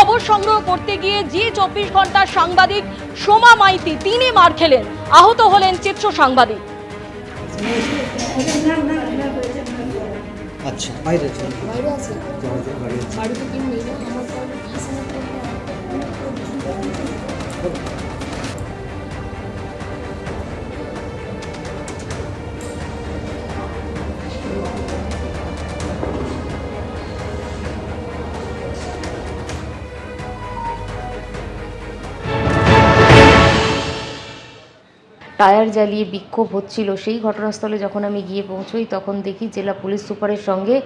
খবর সংগ্রহ করতে গিয়ে যে 24 ঘন্টার সাংবাদিক সোমা মাইতি তিনি মার খেলেন, আহত হলেন চিত্র সাংবাদিক। আচ্ছা, বাইরে আছে। বাড়িতে কেউ নেই না আমার টায়ার জ্বালিয়ে বিক্ষোভ হচ্ছিল, সেই ঘটনাস্থলে যখন আমি গিয়ে পৌঁছই তখন দেখি জেলা পুলিশ সুপারের সঙ্গে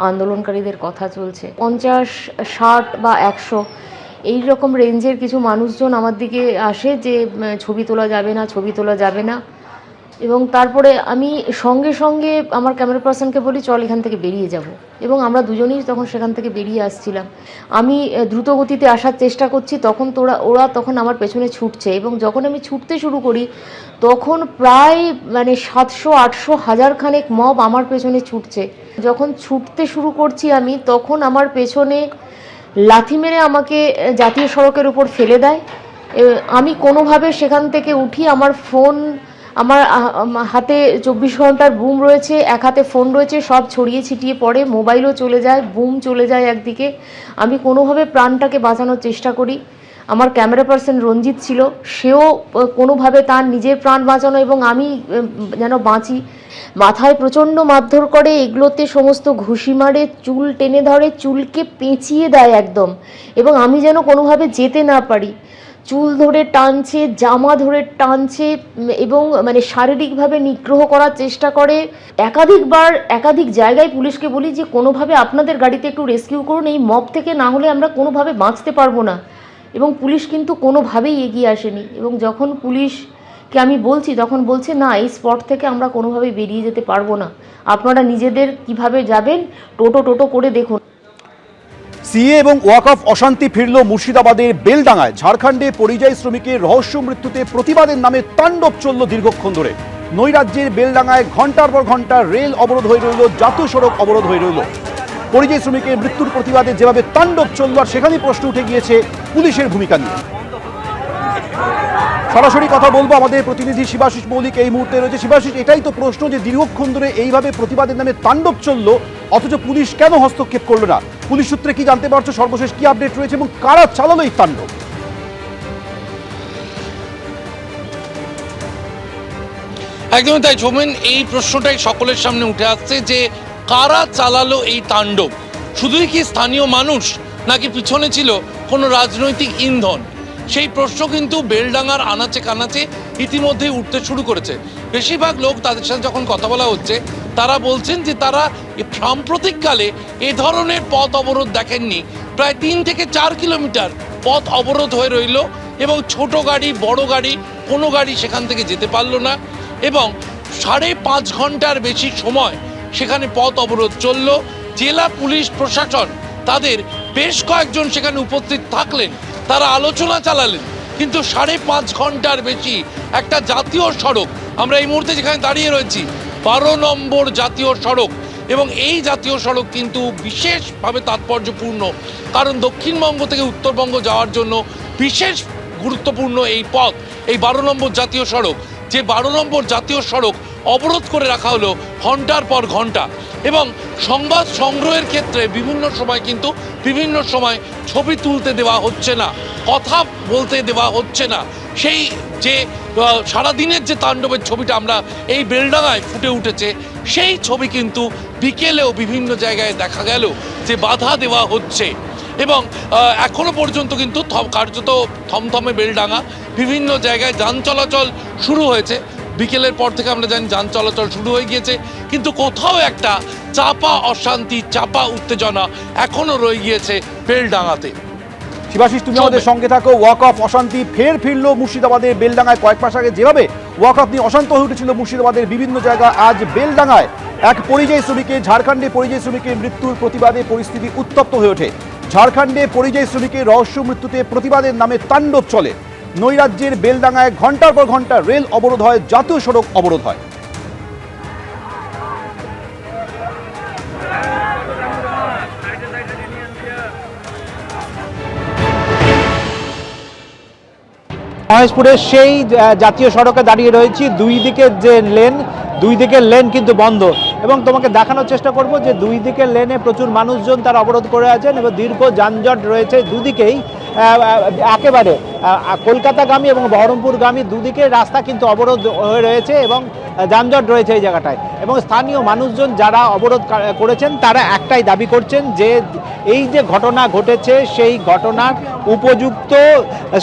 আন্দোলনকারীদের কথা চলছে। 50, 60 বা 100 এই রকম রেঞ্জের কিছু মানুষজন আমার দিকে আসে যে ছবি তোলা যাবে না, ছবি তোলা যাবে না। এবং তারপরে আমি সঙ্গে সঙ্গে আমার ক্যামেরা পার্সনকে বলি চল এখান থেকে বেরিয়ে যাব, এবং আমরা দুজনেই তখন সেখান থেকে বেরিয়ে আসছিলাম। আমি দ্রুত গতিতে আসার চেষ্টা করছি, তখন ওরা তখন আমার পেছনে ছুটছে, এবং যখন আমি ছুটতে শুরু করি তখন প্রায় 700, 800, 1000 খানেক মব আমার পেছনে ছুটছে। যখন ছুটতে শুরু করছি আমি, তখন আমার পেছনে লাথি মেরে আমাকে জাতীয় সড়কের উপর ফেলে দেয়। আমি কোনোভাবে সেখান থেকে উঠি, আমার ফোন, আমার হাতে 24 ঘন্টার বুম রয়েছে, এক হাতে ফোন রয়েছে, সব ছড়িয়ে ছিটিয়ে পড়ে, মোবাইলও চলে যায়, বুম চলে যায় একদিকে। আমি কোনোভাবে প্রাণটাকে বাঁচানোর চেষ্টা করি। আমার ক্যামেরা পার্সন রঞ্জিত ছিল, সেও কোনোভাবে তার নিজের প্রাণ বাঁচানো এবং আমি যেন বাঁচি। মাথায় প্রচণ্ড মারধর করে, এগুলোতে সমস্ত ঘুষি মারে, চুল টেনে ধরে, চুলকে পেঁচিয়ে দেয় একদম, এবং আমি যেন কোনোভাবে যেতে না পারি। চুল ধরে টানছে, জামা ধরে টানছে, এবং শারীরিকভাবে নিগ্রহ করার চেষ্টা করে। একাধিক জায়গায় পুলিশকে বলি যে কোনোভাবে আপনাদের গাড়িতে একটু রেস্কিউ করুন, এই মব থেকে না হলে আমরা কোনোভাবে বাঁচতে পারবো না। এবং পুলিশ কিন্তু কোনোভাবেই এগিয়ে আসেনি, এবং যখন পুলিশকে আমি বলছি তখন বলছে না, এই স্পট থেকে আমরা কোনোভাবেই বেরিয়ে যেতে পারবো না, আপনারা নিজেদের কিভাবে যাবেন টোটো করে দেখুন। সিএ এবং ওয়াকফ অশান্তি ফিরল মুর্শিদাবাদের বেলডাঙ্গায়। ঝাড়খণ্ডে পরিযায়ী শ্রমিকের রহস্য মৃত্যুতে প্রতিবাদের নামে তাণ্ডব চলল দীর্ঘক্ষণ ধরে। নৈরাজ্যের বেলডাঙ্গায় ঘন্টার পর ঘন্টা রেল অবরোধ হয়ে রইল, জাতীয় সড়ক অবরোধ হয়ে রইল। পরিযায়ী শ্রমিকের মৃত্যুর প্রতিবাদে যেভাবে তাণ্ডব চলল, আর সেখানেই প্রশ্ন উঠে গিয়েছে পুলিশের ভূমিকা নিয়ে। সরাসরি কথা বলবো, আমাদের প্রতিনিধি শিবাশিস মৌলিক এই মুহূর্তে রয়েছে। শিবাশিস, এটাই তো প্রশ্ন যে দীর্ঘক্ষণ ধরে এইভাবে প্রতিবাদের নামে তাণ্ডব চললো, অথচ পুলিশ কেন হস্তক্ষেপ করলো না? পুলিশ সূত্রে কি জানতে পারছো, সর্বশেষ কি আপডেট রয়েছে এবং কারা চালালো এই তাণ্ডব? একদমই তাই সোমেন, এই প্রশ্নটাই সকলের সামনে উঠে আসছে যে কারা চালালো এই তাণ্ডব। শুধুই কি স্থানীয় মানুষ, নাকি পিছনে ছিল কোনো রাজনৈতিক ইন্ধন? সেই প্রশ্ন কিন্তু বেলডাঙ্গার আনাচে কানাচে ইতিমধ্যেই উঠতে শুরু করেছে। বেশিরভাগ লোক, তাদের সাথে যখন কথা বলা হচ্ছে, তারা বলছেন যে তারা সাম্প্রতিককালে এ ধরনের পথ অবরোধ দেখেননি। প্রায় 3 থেকে 4 কিলোমিটার পথ অবরোধ হয়ে রইল, এবং ছোট গাড়ি, বড় গাড়ি, কোনো গাড়ি সেখান থেকে যেতে পারল না, এবং 5.5 ঘন্টার বেশি সময় সেখানে পথ অবরোধ চলল। জেলা পুলিশ প্রশাসন তাদের বেশ কয়েকজন সেখানে উপস্থিত থাকলেন, তারা আলোচনা চালালেন, কিন্তু 5.5 ঘন্টার বেশি একটা জাতীয় সড়ক, আমরা এই মুহূর্তে যেখানে দাঁড়িয়ে রয়েছি 12 নম্বর জাতীয় সড়ক, এবং এই জাতীয় সড়ক কিন্তু বিশেষভাবে তাৎপর্যপূর্ণ, কারণ দক্ষিণবঙ্গ থেকে উত্তরবঙ্গ যাওয়ার জন্য বিশেষ গুরুত্বপূর্ণ এই পথ, এই 12 নম্বর জাতীয় সড়ক। যে 12 নম্বর জাতীয় সড়ক অবরোধ করে রাখা হলো ঘন্টার পর ঘন্টা, এবং সংবাদ সংগ্রহের ক্ষেত্রে বিভিন্ন সময় কিন্তু বিভিন্ন সময় ছবি তুলতে দেওয়া হচ্ছে না, কথা বলতে দেওয়া হচ্ছে না। সেই যে সারাদিনের যে তাণ্ডবের ছবিটা আমরা এই বেলডাঙ্গায় ফুটে উঠেছে, সেই ছবি কিন্তু বিকেলেও বিভিন্ন জায়গায় দেখা গেল যে বাধা দেওয়া হচ্ছে, এবং এখনো পর্যন্ত কিন্তু কার্যত থমথমে বেলডাঙ্গা। বিভিন্ন জায়গায় যান চলাচল শুরু হয়েছে, বিকেলের পর থেকে আমরা জানি যান চলাচল শুরু হয়ে গিয়েছে, কিন্তু কোথাও একটা চাপা অশান্তি, চাপা উত্তেজনা এখনো রয়ে গিয়েছে বেলডাঙ্গাতে। শিবাশিস, তুমি আমাদের সঙ্গে থাকো। ওয়াকফ অশান্তি ফের ফিরল মুর্শিদাবাদের বেলডাঙ্গায়। কয়েক মাস আগে যেভাবে ওয়াকফ নিয়ে অশান্ত হয়ে উঠেছিল মুর্শিদাবাদের বিভিন্ন জায়গা, আজ বেলডাঙ্গায় এক পরিযায়ী শ্রমিকের, ঝাড়খণ্ডে পরিযায়ী শ্রমিকের মৃত্যুর প্রতিবাদে পরিস্থিতি উত্তপ্ত হয়ে ওঠে। ঝাড়খণ্ডে পরিযায়ী শ্রমিকের রহস্য মৃত্যুতে প্রতিবাদের নামে তাণ্ডব চলে। নৈরাজ্যের বেলডাঙ্গায় ঘন্টার পর ঘন্টা রেল অবরোধ হয়, জাতীয় সড়ক অবরোধ হয়। মহেশপুরের সেই জাতীয় সড়কে দাঁড়িয়ে রয়েছি, দুই দিকের লেন কিন্তু বন্ধ, এবং তোমাকে দেখানোর চেষ্টা করব যে দুই দিকের লেনে প্রচুর মানুষজন তারা অবরোধ করে আছেন এবং দীর্ঘ যানজট রয়েছে দুদিকেই। একেবারে কলকাতাগামী এবং বহরমপুরগামী দুদিকের রাস্তা কিন্তু অবরোধ হয়ে রয়েছে এবং যানজট রয়েছে এই জায়গাটায়। এবং স্থানীয় মানুষজন যারা অবরোধ করেছেন তারা একটাই দাবি করছেন যে এই যে ঘটনা ঘটেছে সেই ঘটনার উপযুক্ত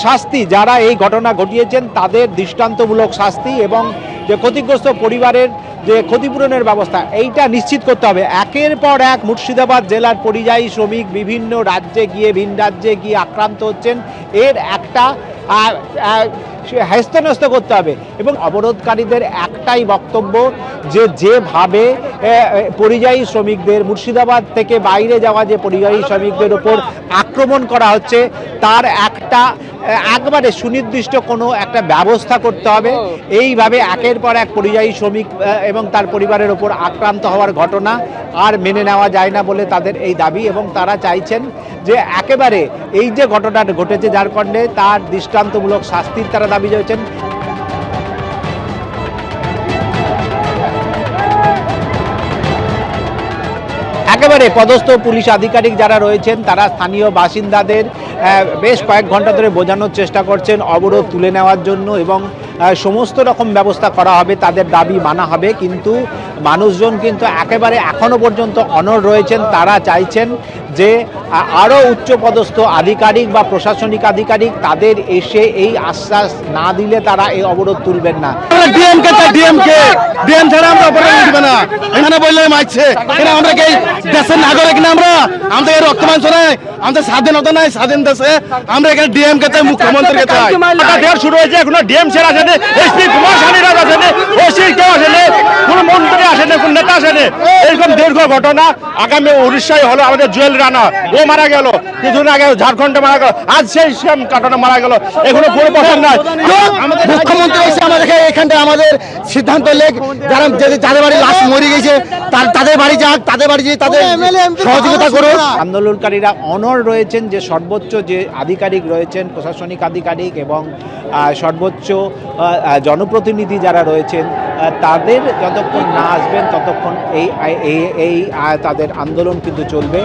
শাস্তি, যারা এই ঘটনা ঘটিয়েছেন তাদের দৃষ্টান্তমূলক শাস্তি, এবং যে ক্ষতিগ্রস্ত পরিবারের যে ক্ষতিপূরণের ব্যবস্থা এইটা নিশ্চিত করতে হবে। একের পর এক মুর্শিদাবাদ জেলার পরিযায়ী শ্রমিক বিভিন্ন রাজ্যে গিয়ে ভিন রাজ্যে গিয়ে আক্রান্ত হচ্ছেন, এর একটা হ্যস্তন্যস্ত করতে হবে। এবং অবরোধকারীদের একটাই বক্তব্য যে যেভাবে পরিযায়ী শ্রমিকদের মুর্শিদাবাদ থেকে বাইরে যাওয়া যে পরিযায়ী শ্রমিকদের উপর আক্রমণ করা হচ্ছে তার একবারে সুনির্দিষ্ট কোনো একটা ব্যবস্থা করতে হবে। এইভাবে একের পর এক পরিযায়ী শ্রমিক এবং তার পরিবারের ওপর আক্রান্ত হওয়ার ঘটনা আর মেনে নেওয়া যায় না বলে তাদের এই দাবি, এবং তারা চাইছেন যে একেবারে এই যে ঘটনাটা ঘটেছে ঝাড়খণ্ডে তার দৃষ্টান্তমূলক শাস্তির তারা দাবি জানিয়েছেন। একেবারে পদস্থ পুলিশ আধিকারিক যারা রয়েছেন তারা স্থানীয় বাসিন্দাদের বেশ কয়েক ঘন্টা ধরে বোঝানোর চেষ্টা করছেন অবরোধ তুলে নেওয়ার জন্য, এবং সমস্ত রকম ব্যবস্থা করা হবে, তাদের দাবি মানা হবে। কিন্তু মানুষজন কিন্তু একেবারে এখনো পর্যন্ত অনড় রয়েছেন, তারা চাইছেন যে আরও উচ্চপদস্থ আধিকারিক বা প্রশাসনিক আধিকারিক তাদের এসে এই আশ্বাস না দিলে তারা এই অবরোধ তুলবেন না। ডিএম ছাড়া আমরা অবরোধ উঠবে না, এখানে বললে মারছে। আমরা কি দেশের নাগরিক না? আমাদের রক্ত মাংস নাই, আমাদের স্বাধীনতা নাই। স্বাধীন দেশে আমরা এখানে ডিএম কে চাই, মুখ্যমন্ত্রীকে চাই। শুরু হয়েছে, এখনো ডিএম ছেড়ে আসেনি, এসপি কুমার শানিরাজ আসেনি, ওসি কেউ আসেনি, কোন মন্ত্রী আসেনি, কোন নেতা আসেনি। এরকম দীর্ঘ ঘটনা আগামী উড়িষ্যায় হলো, আমাদের জুয়েল রানা ও মারা গেল, কিছুদিন আগে ঝাড়খণ্ডে মারা গেল, আজ সেই সেম ঘটনা মারা গেল, এখনো কোনো প্রশ্ন নাই। মুখ্যমন্ত্রী এসে আমাদেরকে এখানটা আমাদের সিদ্ধান্ত লেখ, যারা যাদের বাড়ি লাশ মরে গেছে তাদের বাড়ি যাক, তাদের বাড়ি যেয়ে তাদের সহযোগিতা করুন। আন্দোলনকারীরা অনড় রয়েছেন যে সর্বোচ্চ যে আধিকারিক রয়েছেন, প্রশাসনিক আধিকারিক এবং সর্বোচ্চ জনপ্রতিনিধি যারা রয়েছেন তাদের যতক্ষণ না আসবেন ততক্ষণ এই তাদের আন্দোলন কিন্তু চলবে।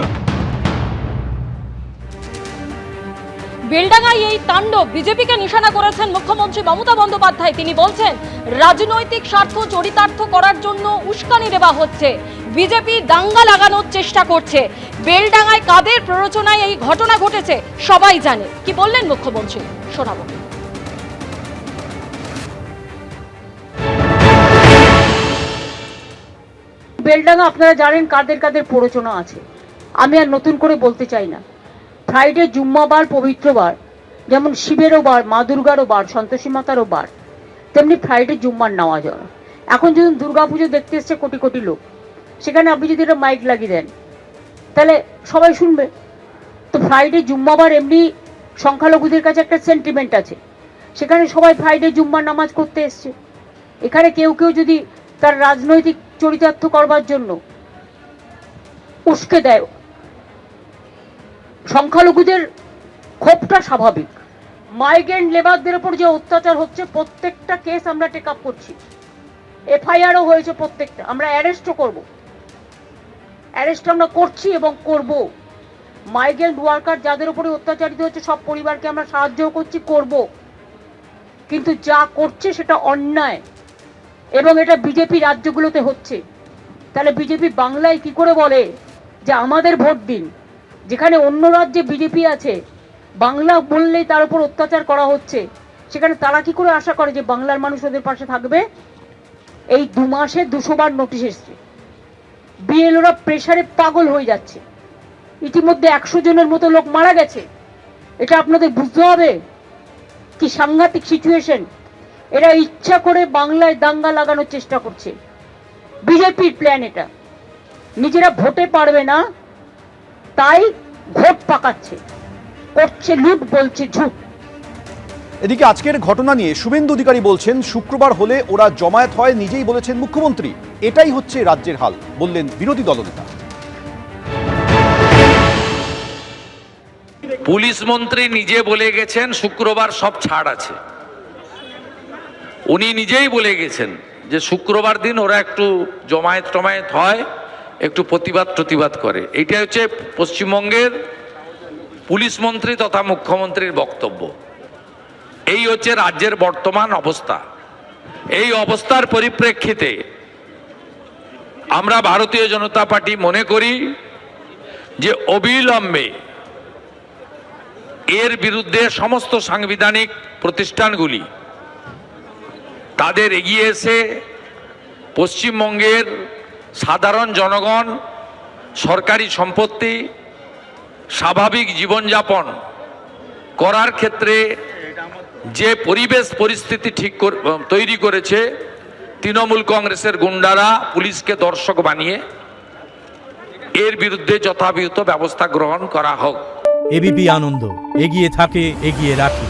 বেলডাঙ্গায় এই তাণ্ডব বিজেপিকে নিশানা করেছেন মুখ্যমন্ত্রী মমতা বন্দ্যোপাধ্যায়। তিনি বলছেন রাজনৈতিক স্বার্থ চরিতার্থ করার জন্য উস্কানি দেওয়া হচ্ছে, বিজেপি দাঙ্গা লাগানোর চেষ্টা করছে। বেলডাঙ্গায় কাদের প্ররোচনায় এই ঘটনা ঘটেছে সবাই জানে। কি বললেন মুখ্যমন্ত্রী শোনাবো। বেলডাঙ্গা আপনারা জানেন কাদের কাদের প্ররোচনা আছে, আমি আর নতুন করে বলতে চাই না। ফ্রাইডে জুম্মাবার পবিত্র বার, যেমন শিবেরও বার, মা দুর্গারও বার, সন্তোষী মাতারও বার, তেমনি ফ্রাইডে জুম্মার নেওয়া যায়। এখন যদি দুর্গাপুজো দেখতে এসছে কোটি কোটি লোক, সেখানে আপনি যদি একটা মাইক লাগিয়ে দেন তাহলে সবাই শুনবে। তো ফ্রাইডে জুম্মাবার এমনি সংখ্যালঘুদের কাছে একটা সেন্টিমেন্ট আছে, সেখানে সবাই ফ্রাইডে জুম্মার নামাজ করতে এসছে। এখানে কেউ কেউ যদি তার রাজনৈতিক চরিতার্থ করবার জন্য উস্কে দেয়, সংখ্যালঘুদের ক্ষোভটা স্বাভাবিক। মাইগ্রেন্ট লেবারদের উপর যে অত্যাচার হচ্ছে প্রত্যেকটা কেস আমরা টেক আপ করছি, এফআইআরও হয়েছে প্রত্যেকটা, আমরা অ্যারেস্টও করব, অ্যারেস্ট আমরা করছি এবং করব। মাইগ্রেন্ট ওয়ার্কার যাদের উপরে অত্যাচারিত হচ্ছে সব পরিবারকে আমরা সাহায্যও করছি, করব। কিন্তু যা করছে সেটা অন্যায়, এবং এটা বিজেপি রাজ্যগুলোতে হচ্ছে। তাহলে বিজেপি বাংলায় কি করে বলে যে আমাদের ভোট দিন, যেখানে অন্য রাজ্যে বিজেপি আছে, বাংলা বললেই তার উপর অত্যাচার করা হচ্ছে, সেখানে তারা কি করে আশা করে যে বাংলার মানুষ ওদের পাশে থাকবে? এই 2 মাসে 200 বার নোটিশ এসছে, বিএলওরা প্রেসারে পাগল হয়ে যাচ্ছে, ইতিমধ্যে 100 জনের মতো লোক মারা গেছে। এটা আপনাদের বুঝতে হবে কি সাংঘাতিক সিচুয়েশন। এরা ইচ্ছা করে বাংলায় দাঙ্গা লাগানোর চেষ্টা করছে, বিজেপির প্ল্যান এটা। নিজেরা ভোটে পারবে না তাই ভোট পাকাচ্ছে, করছে লুট, বলছে ঝুট। এদিকে আজকের ঘটনা নিয়ে শুভেন্দু অধিকারী বলছেন শুক্রবার হলে ওরা জমায়েত হয়, নিজেই বলেছেন মুখ্যমন্ত্রী। এটাই হচ্ছে রাজ্যের হাল, বললেন বিরোধী দলনেতা। পুলিশ মন্ত্রী নিজে বলে গেছেন শুক্রবার সব ছাড় আছে, উনি নিজেই বলে গেছেন যে শুক্রবার দিন ওরা একটু জমায়েত টমায়েত হয়, একটু প্রতিবাদ করে। এইটা হচ্ছে পশ্চিমবঙ্গের পুলিশ মন্ত্রী তথা মুখ্যমন্ত্রীর বক্তব্য। এই হচ্ছে রাজ্যের বর্তমান অবস্থা। এই অবস্থার পরিপ্রেক্ষিতে আমরা ভারতীয় জনতা পার্টি মনে করি যে অবিলম্বে এর বিরুদ্ধে সমস্ত সাংবিধানিক প্রতিষ্ঠানগুলি তাদের এগিয়ে এসে পশ্চিমবঙ্গের সাধারণ জনগণ সরকারি সম্পত্তি স্বাভাবিক জীবনযাপন করার ক্ষেত্রে যে পরিবেশ পরিস্থিতি তৈরি করেছে তৃণমূল কংগ্রেসের গুন্ডারা পুলিশকে দর্শক বানিয়ে, এর বিরুদ্ধে যথাযথ ব্যবস্থা গ্রহণ করা হোক। এবিপি আনন্দ, এগিয়ে থাকে, এগিয়ে রাখে।